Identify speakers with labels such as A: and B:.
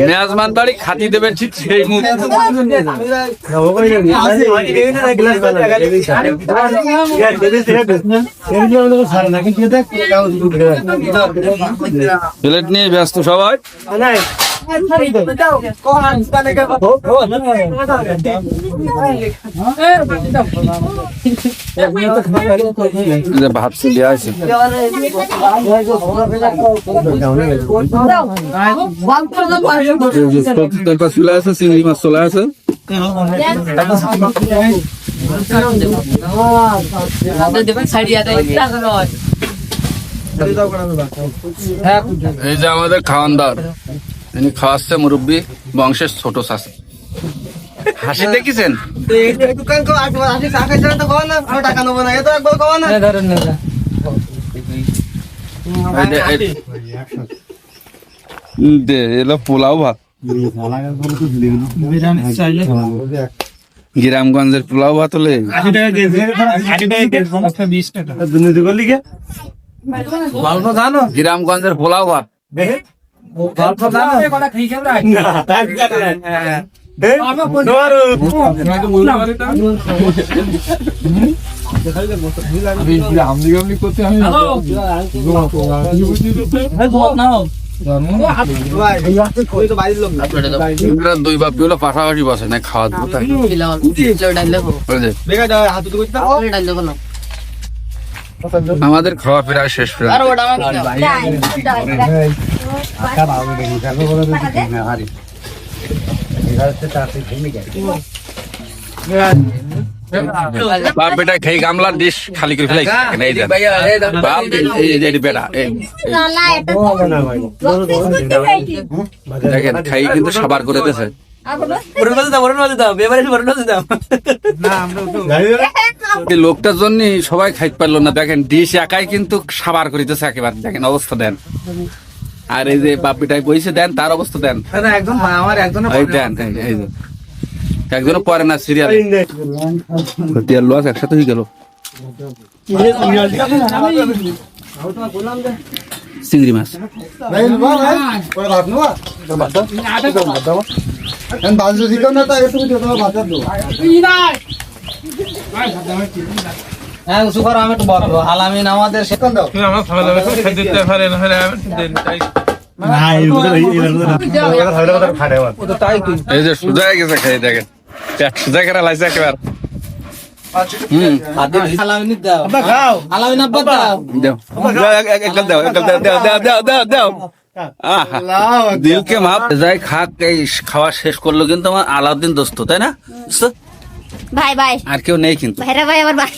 A: মেজবান বাড়ি খাতি দেবে ঠিক সেই প্লেট নিয়ে ব্যস্ত সবাই। ভাত চলে আছে চলে আছে, চিংড়ি মাছ চলে আছে। এই যে আমাদের খাওয়ানদার, তিনি খাওয়াচ্ছে মুরব্বী বংশের ছোট চাষি। হাসি দেখেছেন? এলো পোলাও ভাত, গ্রামগঞ্জের পোলাও ভাত হলে গ্রামগঞ্জের পোলাও ভাত। দুই বাপ পাশাপাশি বসে না খাওয়া আমাদের খাওয়া প্রায় শেষ। বাপ বেটা খেয়ে গামলার ডিশ খালি করে ফেলাই দেখেন খাই কিন্তু সাবার করে দিয়েছে। লোকটার জন্য সবাই খাইতে পারলো না, দেখেন ডিশ একাই কিন্তু সাবার করিতেছে একেবারে। দেখেন অবস্থা দেন, আর এই যে বাপ বেটাই বইছে দেন তার অবস্থা দেন। একজনও পরে না সিরিয়াল লস একসাথে হয়ে গেল। চিংড়ি মাছ আমাদের এই যে সোজা গেছে খেয়ে দেখেন পেট সোজা করে লাইছে একেবারে। দিলকে মাপ যাই খাওয়া শেষ করলো কিন্তু আমার আলাউদ্দিন দোস্ত, তাই না
B: ভাই ভাই
A: আর কেউ নেই কিন্তু।
B: ভাইরা ভাই আমার বাড়ি